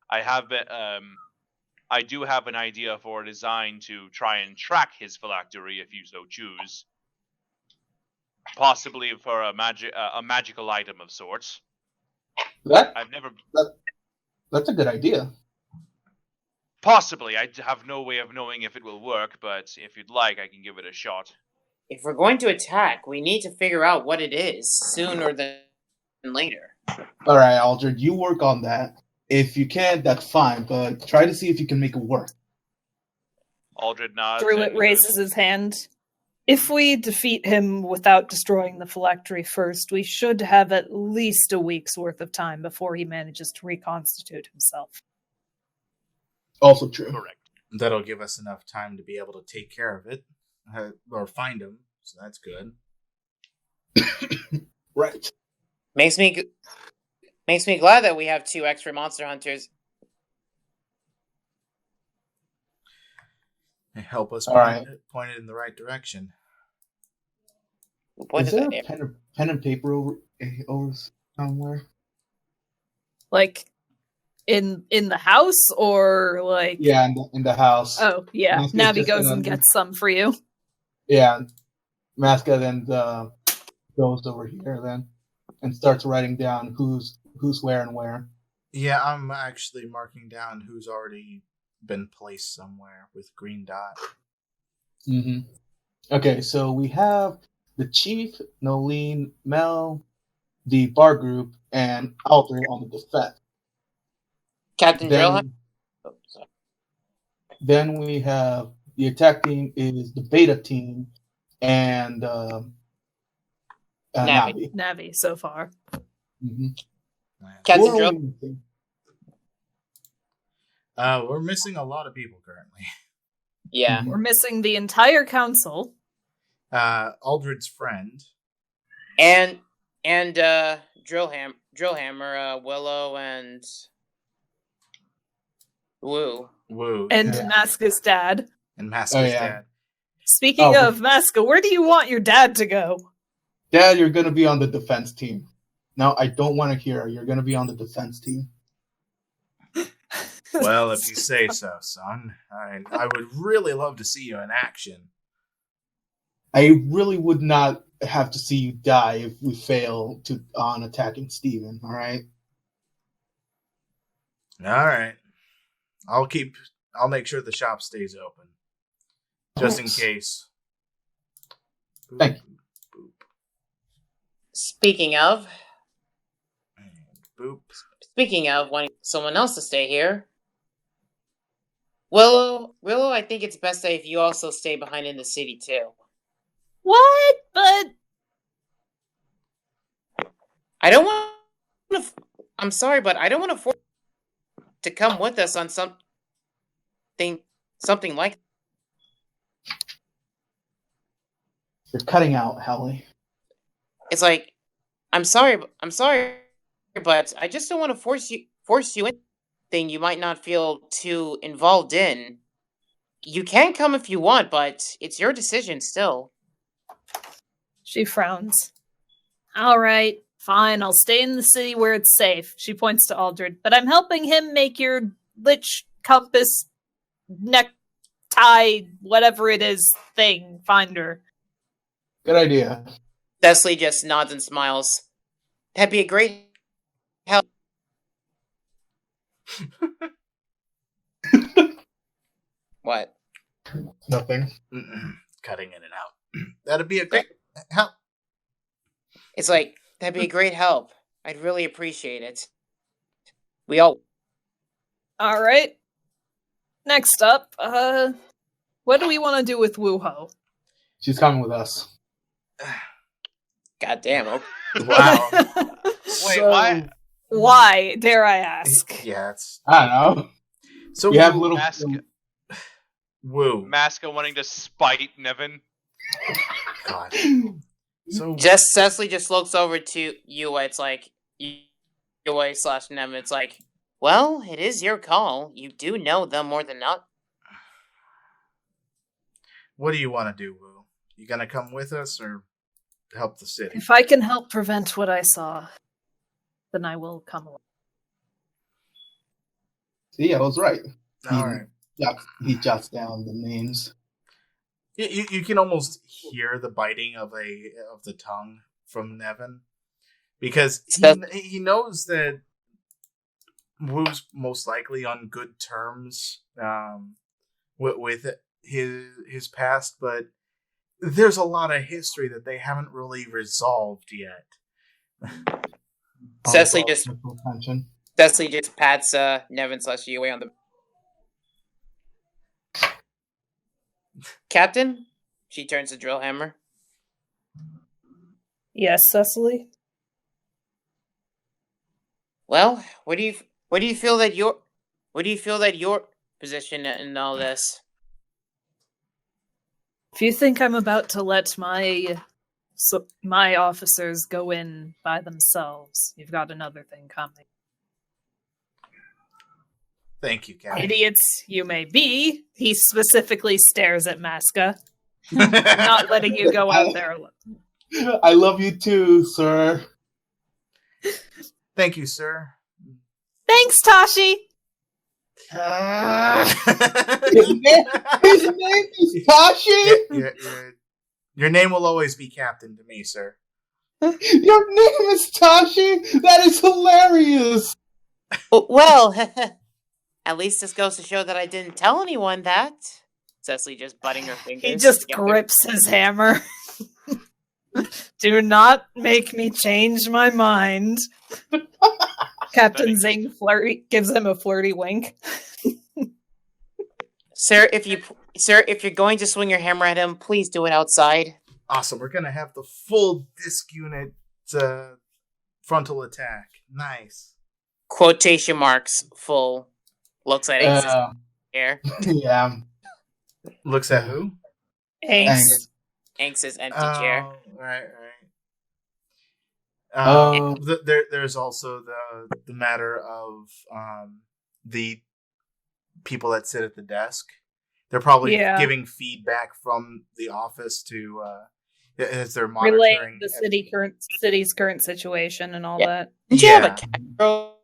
I do have an idea for a design to try and track his phylactery if you so choose. Possibly for a magical item of sorts. That's I've never. a good idea. Possibly. I have no way of knowing if it will work, but if you'd like, I can give it a shot. If we're going to attack, we need to figure out what it is sooner than later. All right, Aldred, you work on that. If you can't, that's fine, but try to see if you can make it work. Aldred nods. Druid raises his hand. If we defeat him without destroying the phylactery first, we should have at least a week's worth of time before he manages to reconstitute himself. Also true. Correct. That'll give us enough time to be able to take care of it, or find him. So that's good. Right. Makes me glad that we have 2 extra monster hunters. They help us All point it in the right direction. What Is there a pen and paper over somewhere? Like, in the house, or like... Yeah, in the house. Oh, yeah. Maska's Navi just goes gonna- and gets some for you. Yeah, Maska then goes over here then and starts writing down who's where and where. Yeah, I'm actually marking down who's already been placed somewhere with green dot. Mm-hmm. Okay, so we have the Chief, Nolene, Mel, the bar group, and Alter on the defense. Captain Drillheim? Then we have the attack team is the beta team and Navi. Navi, so far. Mm-hmm. Captain Drill? We're missing a lot of people currently. Yeah. We're missing the entire council. Aldred's friend. And Drillhammer, Willow, and Woo. And Yeah. Maska's dad. And Maska's dad. Speaking of Maska, where do you want your dad to go? Dad, you're going to be on the defense team. No, I don't want to hear. You're going to be on the defense team. Well, if you say so, son. I would really love to see you in action. I really would not have to see you die if we fail on attacking Steven, all right? All right. I'll make sure the shop stays open. Just in case. Thank you. Boop. Speaking of Boop. wanting someone else to stay here, Willow, I think it's best that if you also stay behind in the city too. What? But I don't want to. I'm sorry, but I don't want to force to come with us on something like. You're cutting out, Hallie. It's like, I'm sorry, but I just don't want to force you in thing you might not feel too involved in. You can come if you want, but it's your decision still. she frowns. All right, fine, I'll stay in the city where it's safe. She points to Aldred. But I'm helping him make your lich compass necktie, whatever it is, thing finder. Good idea. Thessaly just nods and smiles. That'd be a great help. What? Nothing. Cutting in and out. That'd be a great help. It's like, that'd be a great help. I'd really appreciate it. We all... All right. Next up, what do we want to do with Wuho? She's coming with us. God damn. Okay. Wow. Wait, why? Why, dare I ask? Yeah, it's... I don't know. So We have little... Maska, Woo. Maska wanting to spite Nevin. God. So Cecily just looks over to Yue. It's like, Yue/Nem. It's like, well, it is your call. You do know them more than not. what do you want to do, Woo? You gonna come with us or help the city? If I can help prevent what I saw, then I will come along. See, I was right. All right. He jots down the names. You can almost hear the biting of the tongue from Nevin, because he knows that who's most likely on good terms with his past, but there's a lot of history that they haven't really resolved yet. Cecily just pats Nevin/Yue on the Captain. She turns to drill hammer. Yes, Cecily. Well, what do you feel that your position in all this? If you think I'm about to let my officers go in by themselves, you've got another thing coming. Thank you, Captain. Idiots you may be, he specifically stares at Masca. I'm not letting you go out there alone. I love you too, sir. Thank you, sir. Thanks, Tashi! His name is Tashi? Your name will always be Captain to me, sir. Your name is Tashi? That is hilarious! Well, at least this goes to show that I didn't tell anyone that. Cecily just butting her fingers. He just together. grips his hammer. Do not make me change my mind. Captain Zing gives him a flirty wink. Sir, if you're going to swing your hammer at him, please do it outside. Awesome. We're gonna have the full disc unit frontal attack. Nice. Quotation marks. Full. Looks at Ace air. Yeah. Looks at who? Thanks. Anx's empty chair. Right. There's also the matter of the people that sit at the desk. They're probably giving feedback from the office to as they're monitoring relaying the city's current situation and all that. Didn't you have a cat girl?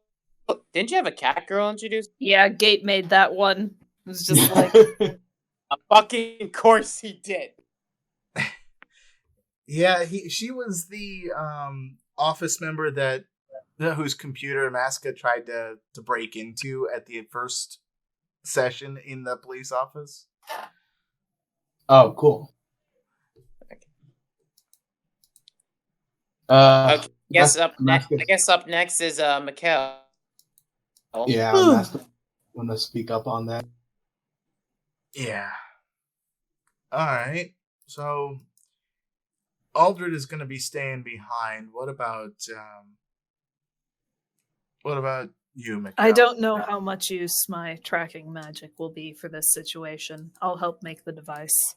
Didn't you have a cat girl introduced? Yeah, Gate made that one. It was just like a fucking course he did. Yeah, she was the office member that whose computer Masca tried to break into at the first session in the police office. Oh, cool. Okay. I guess up next is Mikkel. Yeah, I'm going to speak up on that. Yeah. All right. So Aldred is going to be staying behind. What about you, Mikkel? I don't know how much use my tracking magic will be for this situation. I'll help make the device.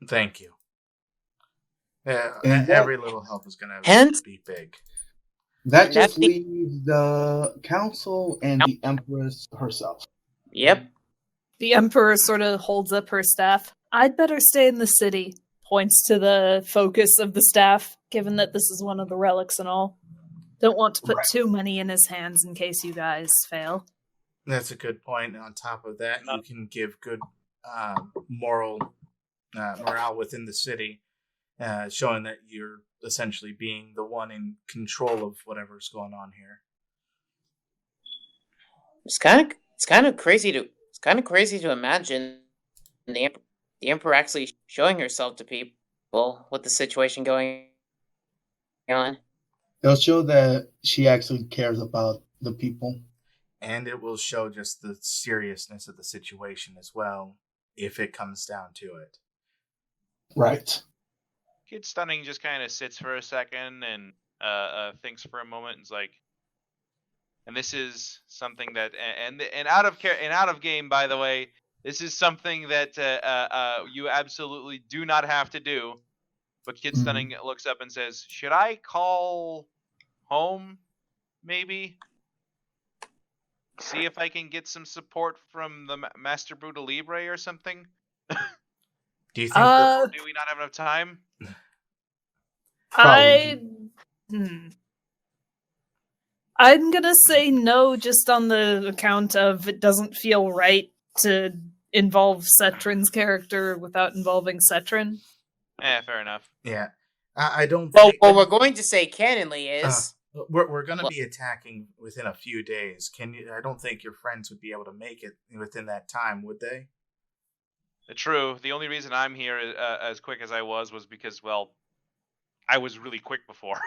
Thank you. Yeah, every little help is going to be big. That just leaves the council and the Empress herself. Yep. The Emperor sort of holds up her staff. I'd better stay in the city. Points to the focus of the staff, given that this is one of the relics and all. Don't want to put too many in his hands in case you guys fail. That's a good point. On top of that, you can give good morale within the city, showing that you're essentially being the one in control of whatever's going on here. It's kind of crazy to imagine the Emperor actually showing herself to people with the situation going on. It'll show that she actually cares about the people. And it will show just the seriousness of the situation as well, if it comes down to it. Right. Kid Stunning just kind of sits for a second and thinks for a moment and is like, and this is something that, and out of game, by the way, this is something that you absolutely do not have to do. But Kid Stunning looks up and says, should I call home, maybe? See if I can get some support from the Master Buddha Libre or something? Do you think that, do we not have enough time? I'm gonna say no, just on the account of it doesn't feel right to involve Cetrin's character without involving Cetrin. Fair enough. Yeah. I don't Well, think... what we're going to say canonly is... We're going to be attacking within a few days. I don't think your friends would be able to make it within that time, would they? True. The only reason I'm here as quick as I was because, well, I was really quick before.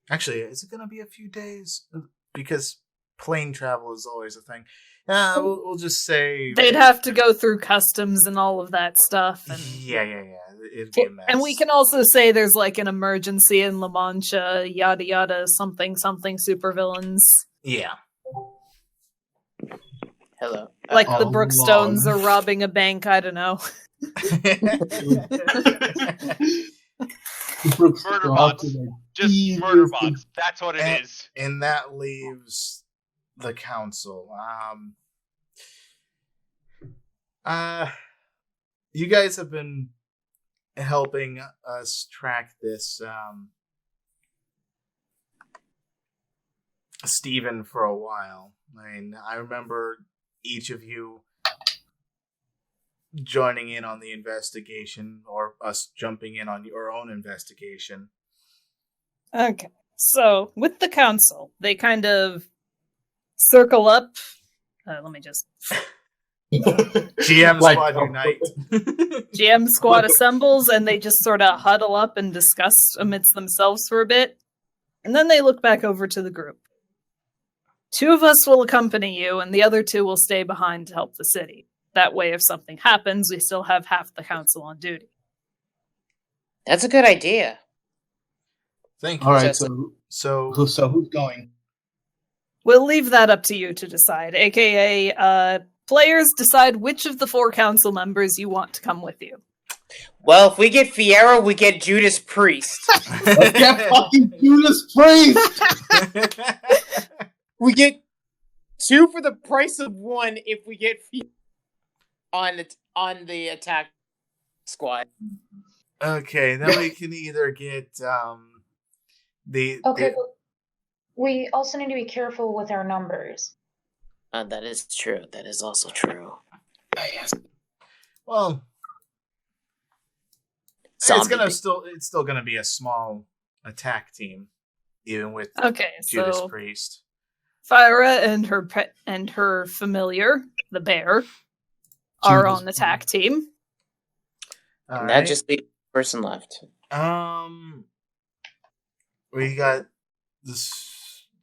Actually, is it going to be a few days? Because plane travel is always a thing. We'll just say... They'd have to go through customs and all of that stuff. And... Yeah. It'd be a mess. And we can also say there's like an emergency in La Mancha, yada yada, something supervillains. Yeah. Hello. Like the Brookstones are robbing a bank, I don't know. Murder bots. Just murder bots. That's what it is. And that leaves the council. You guys have been helping us track this Steven for a while. I mean, I remember each of you joining in on the investigation, or us jumping in on your own investigation. Okay, so with the council, they kind of circle up. Let me just... GM squad unite. GM squad assembles, and they just sort of huddle up and discuss amidst themselves for a bit. And then they look back over to the group. 2 of us will accompany you, and the other 2 will stay behind to help the city. That way, if something happens, we still have half the council on duty. That's a good idea. Thank you. All right, so who's going? We'll leave that up to you to decide, aka players decide which of the 4 council members you want to come with you. Well, if we get Fiera, we get Judas Priest. Let's get fucking Judas Priest! We get 2 for the price of 1 if we get Fiera on the attack squad. Okay, then we can either get Okay, but we also need to be careful with our numbers. That is true. That is also true. Yes. Well, Zombie it's still gonna be a small attack team, even with Judas Priest. Fyra and her familiar, the bear, are on the attack team. And that just leaves one person left. We got this.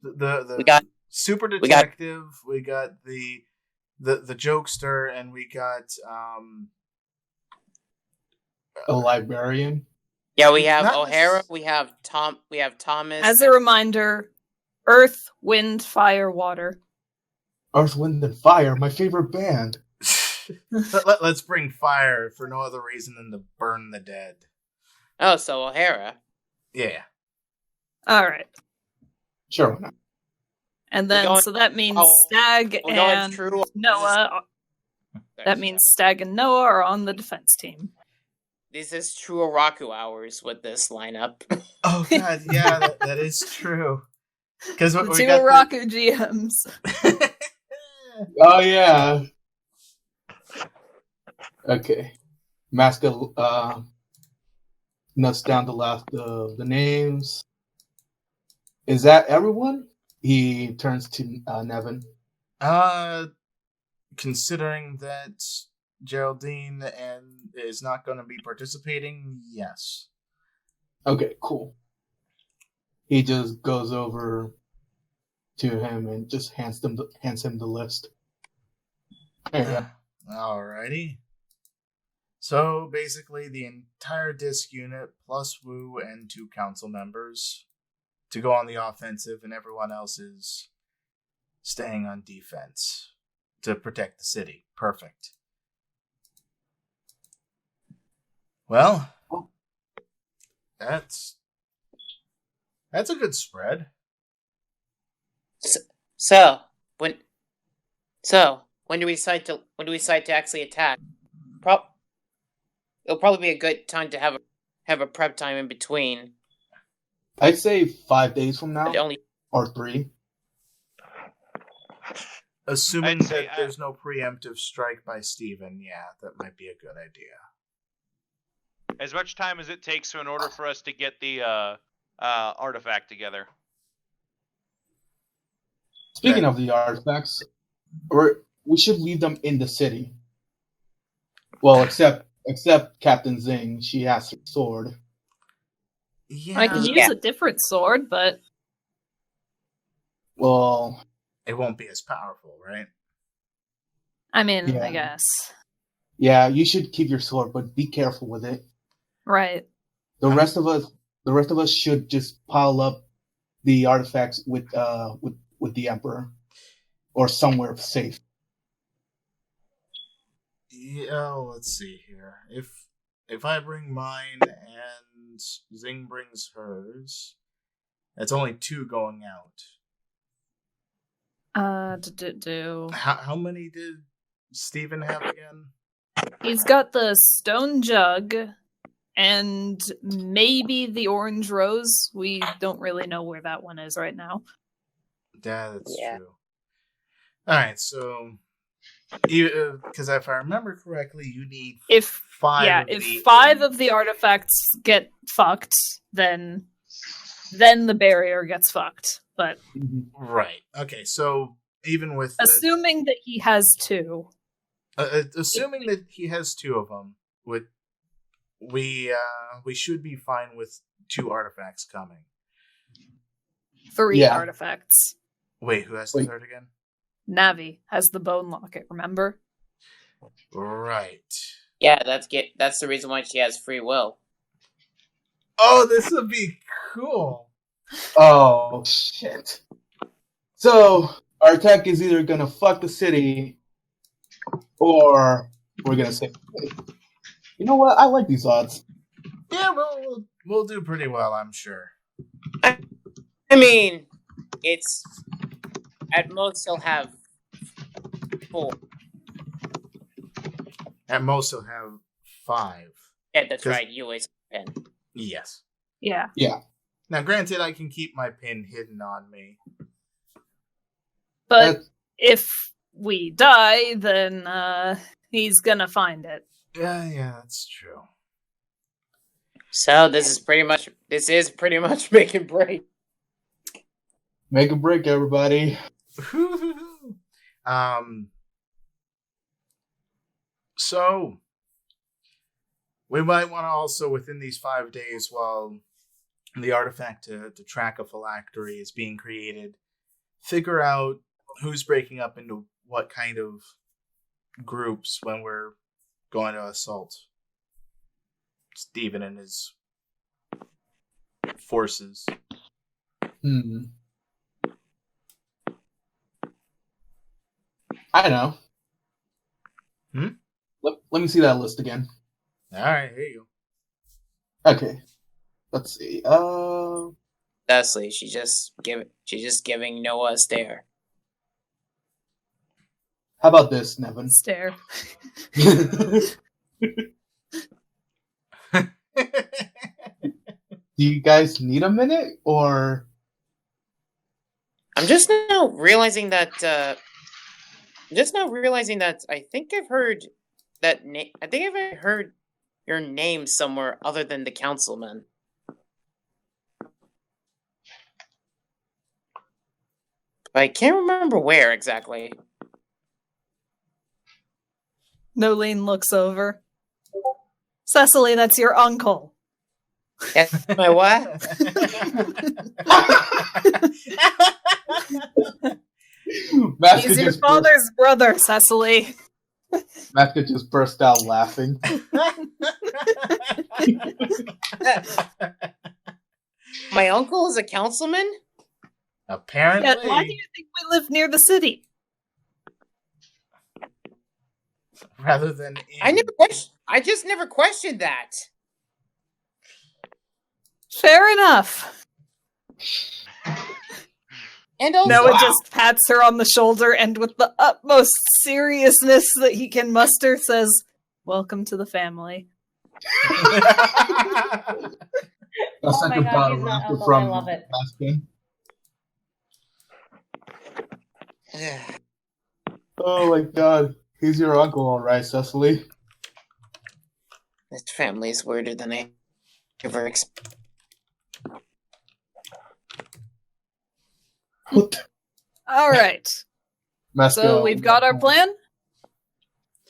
We got super detective. We got the jokester, and we got a librarian. Yeah, we have O'Hara. We have Thomas. As a reminder, Earth, Wind, Fire, Water. Earth, Wind, and Fire, my favorite band. Let's bring fire for no other reason than to burn the dead. Oh, so O'Hara. Yeah. All right. Sure. Why not? And then, so that means Stag and Noah. That means Stag and Noah are on the defense team. This is true Oraku hours with this lineup. Oh god, yeah, that is true. Because the 2 Oraku GMs. Oh yeah. Okay. Maska notes down the names. Is that everyone? He turns to Nevin. Considering that Geraldine is not going to be participating, yes. Okay, cool. He just goes over to him and just hands him the list. Alrighty. So basically, the entire disc unit plus Wu and 2 council members to go on the offensive, and everyone else is staying on defense to protect the city. Perfect. Well, that's a good spread. So when do we decide to actually attack? It'll probably be a good time to have a prep time in between. I'd say 5 days from now, or 3. Assuming that there's no preemptive strike by Steven, yeah, that might be a good idea. As much time as it takes in order for us to get the artifact together. Speaking of the artifacts, we should leave them in the city. Well, except Captain Zing, she has her sword. Yeah, I can use a different sword, but Well, it won't be as powerful, right? I mean, Yeah. I guess. yeah, you should keep your sword, but be careful with it. Right. The rest of us should just pile up the artifacts with the Emperor or somewhere safe. Yeah, let's see here. If I bring mine and Zing brings hers, that's only 2 going out. How many did Steven have again? He's got the stone jug and maybe the orange rose. We don't really know where that one is right now. That's Yeah. true. Alright, so because if I remember correctly, you need If 5 if 5 of the artifacts get fucked, then the barrier gets fucked. But Right. Okay, so even with assuming that he has 2. assuming that he has 2 of them, we should be fine with 2 artifacts coming. 3 Yeah. artifacts. Wait, who has the third again? Navi has the bone locket, remember? Right. Yeah, that's the reason why she has free will. Oh, this would be cool. Oh shit! So our attack is either gonna fuck the city, or we're gonna save the city. You know what? I like these odds. Yeah, we'll do pretty well, I'm sure. I mean, it's at most he'll have 4. At most, he'll have 5. Yeah, that's 'Cause- right. You always can. Yes. Yeah. Now, granted, I can keep my pin hidden on me. But That's- if we die, then he's gonna find it. Yeah, that's true. So this is pretty much make and break. Make a break, everybody. So we might want to also, within these 5 days, while the artifact to track a phylactery is being created, figure out who's breaking up into what kind of groups when we're going to assault Steven and his forces. I know. Hmm? Let me see that list again. All right, here you Okay. Let's see. Thusly, she's just giving Noah a stare. How about this, Nevin? Stare. go. Do you guys need a minute, or I'm just now realizing that. I think I've heard that name. I think I've heard your name somewhere other than the councilman. But I can't remember where exactly. Nolene looks over. Cecily, that's your uncle. That's my what? Maska He's your just father's brother, Cecily. Maska just burst out laughing. My uncle is a councilman? Apparently. Yeah, why do you think we live near the city? Rather than in. I just never questioned that. Fair enough. And also, Noah just pats her on the shoulder and with the utmost seriousness that he can muster says, "Welcome to the family." A Oh my second God, bout he's of my laughter uncle, from I love it. Maska. Oh my god. He's your uncle, alright, Cecily. this family is weirder than I ever expected. All right. So we've got our plan?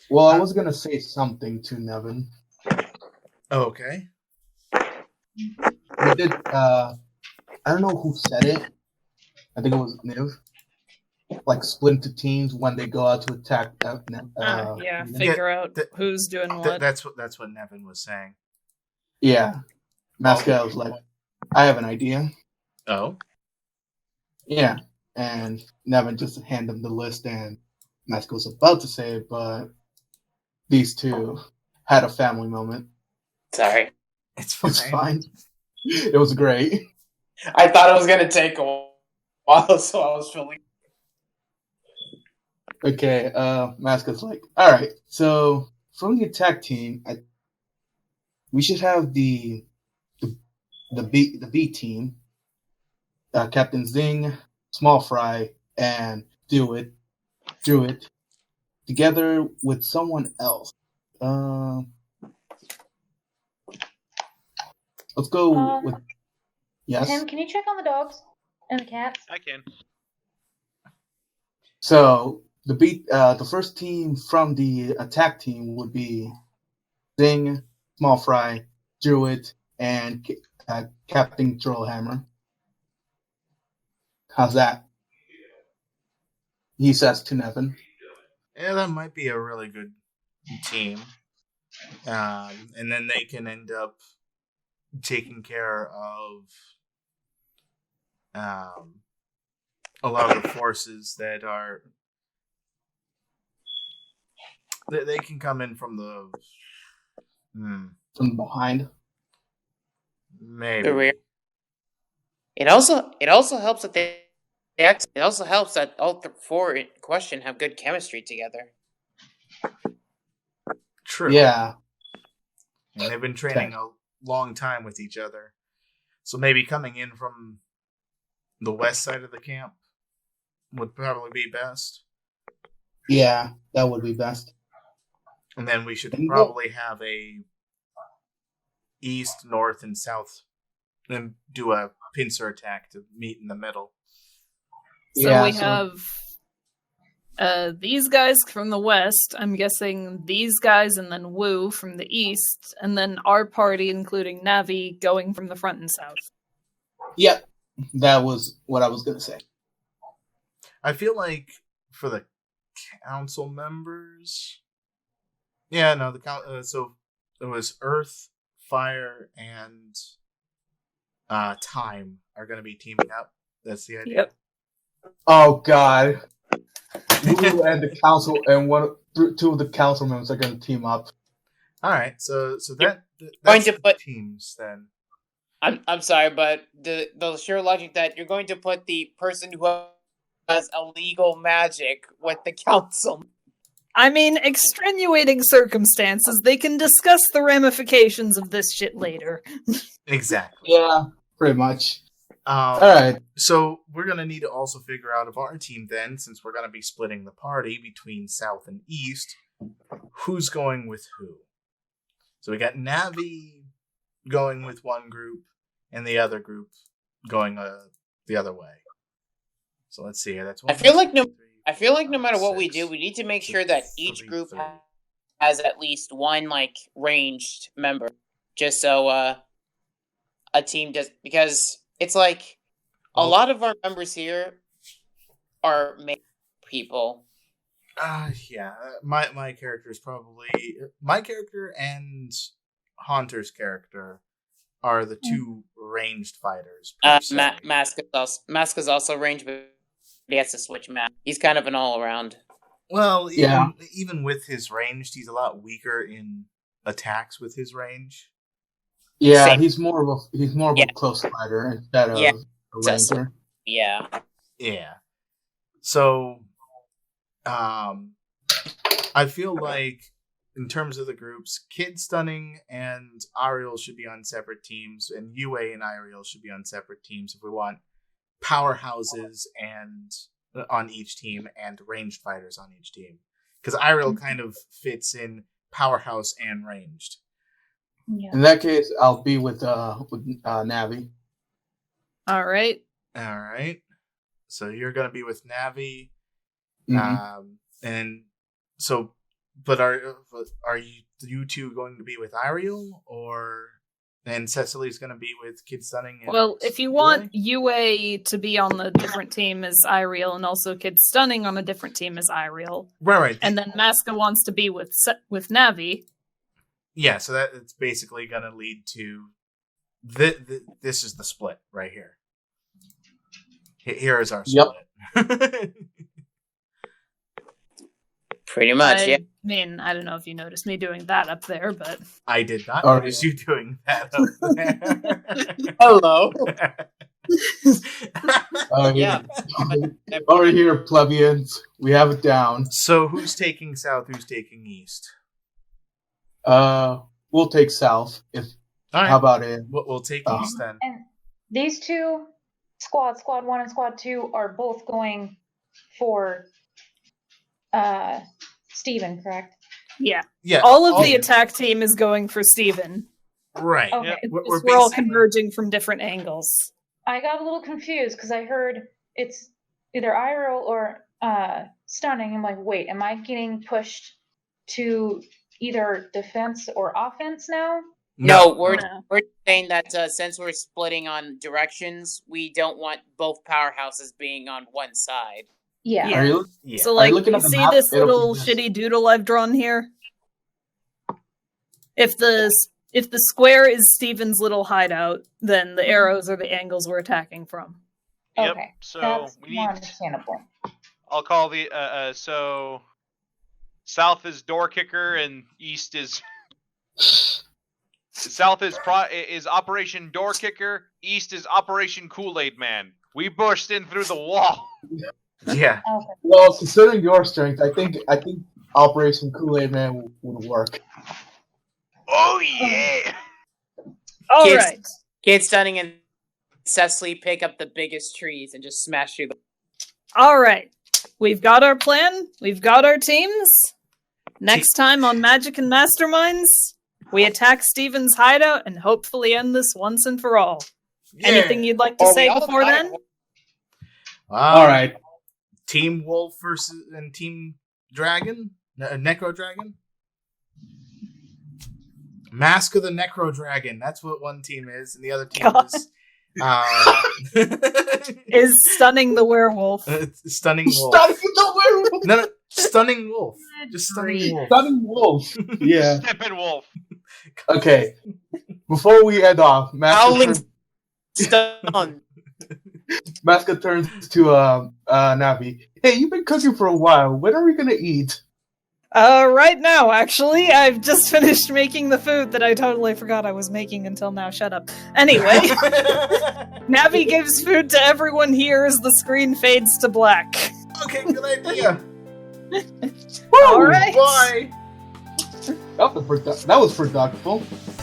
Well, I was going to say something to Nevin. Okay. We did, I don't know who said it. I think it was Niv. Like, split into teams when they go out to attack. Figure out who's doing what. That's what Nevin was saying. Yeah. Masca was like, I have an idea. Oh? Yeah. And Nevin just handed him the list, and Masca was about to say it, but these two had a family moment. Sorry. It's fine. It's fine. It was great. I thought it was going to take a while, so I was feeling... Okay, Masca's like, all right, so from the attack team, we should have the B team, Captain Zing, Small Fry, and Druid, together with someone else. Let's go with... Yes? Tim, can you check on the dogs and the cats? I can. So the first team from the attack team would be Zing, Small Fry, Druid, and Captain Trollhammer. How's that? He says to Nevin. Yeah, that might be a really good team. And then they can end up taking care of a lot of the forces that are... They can come in from the... From behind. Maybe. The rear. It also helps that it also helps that all the four in question have good chemistry together. True. Yeah. And they've been training a long time with each other. So maybe coming in from the west side of the camp would probably be best. Yeah, that would be best. And then we should probably have a east, north, and south, and do a pincer attack to meet in the middle. So we have these guys from the west, I'm guessing these guys, and then Wu from the east, and then our party, including Navi, going from the front and south. Yep, that was what I was going to say. I feel like for the council members... Yeah, no, so it was Earth, Fire, and Time are going to be teaming up. That's the idea. Yep. Oh God, Wu and the council and two of the council members are going to team up. All right, so that's Going to put teams then. I'm sorry, but the sheer logic that you're going to put the person who has illegal magic with the council. I mean, extenuating circumstances. They can discuss the ramifications of this shit later. Exactly. Yeah, pretty much. All right. So we're going to need to also figure out of our team then, since we're going to be splitting the party between South and East, who's going with who. So we got Navi going with one group and the other group going the other way. So let's see. That's one. I feel like no matter what we do, we need to make sure that each group has at least one ranged member, just so a team does, because it's like a lot of our members here are people. Yeah, my character is probably my character and Haunter's character are the two ranged fighters. Mask is also ranged, but he has to switch map. He's kind of an all-around. Well, even with his ranged, he's a lot weaker in attacks with his range. Yeah, Same. he's more of a close fighter instead of a ranger. Yeah. So, I feel like in terms of the groups, Kid Stunning and Ariel should be on separate teams, and UA and Ariel should be on separate teams if we want powerhouses and on each team and ranged fighters on each team, because Ariel kind of fits in powerhouse and ranged. Yeah. In that case, I'll be with Navi. All right. So you're going to be with Navi. Mhm. And so, but are you two going to be with Ariel, and Cecily's going to be with Kid Stunning? And Well, if you want UA to be on the different team as Iriel, and also Kid Stunning on a different team as Iriel, right, and then Maska wants to be with Navi. yeah. So that it's basically going to lead to this is the split right here. Here is our split. Pretty much, yeah. I mean, I don't know if you noticed me doing that up there, but I did not Oh, notice you doing that up there. Hello. Yeah. Over here, plebeians. We have it down. So who's taking south? Who's taking east? We'll take south. All right. How about it? We'll take east then. And these two squad 1 and squad 2, are both going for Steven, correct? yeah. Yeah. All of the attack team is going for Steven. Right. Okay. Yep. We're all converging from different angles. I got a little confused because I heard it's either Iroh or Stunning. I'm like, wait, am I getting pushed to either defense or offense now? No, we're saying that since we're splitting on directions, we don't want both powerhouses being on one side. Yeah. Are you? Yeah. So, like, looking you at the see map? this It'll be little this. shitty doodle I've drawn here? If the square is Steven's little hideout, then the arrows are the angles we're attacking from. Yep. Okay. So That's we more need. understandable. I'll call the so south is door kicker and east is south is Operation Door Kicker. East is Operation Kool-Aid Man. We burst in through the wall. Yeah. Okay. Well, considering your strength, I think Operation Kool-Aid Man would work. Oh yeah! All Kids- right. Kid Stunning and Cecily pick up the biggest trees and just smash through them. All right. We've got our plan. We've got our teams. Next time on Magic and Masterminds, we attack Steven's hideout and hopefully end this once and for all. Anything you'd like to Or we say all before try- then? All right. Team Wolf and Team Dragon, Necro Dragon. Mask of the Necro Dragon. That's what one team is, and the other team God. is Is Stunning the Werewolf. Stunning Wolf. Stunning the werewolf. No, Stunning Wolf. Just Stunning Wolf. Stunning wolf. Yeah. Steppenwolf. Okay. Before we end off, Howling Stun. Maska turns to Navi. Hey, you've been cooking for a while. When are we gonna eat? Right now, actually. I've just finished making the food that I totally forgot I was making until now. Shut up. Anyway, Navi gives food to everyone here as the screen fades to black. Okay, good idea. All right. Bye. That was productive.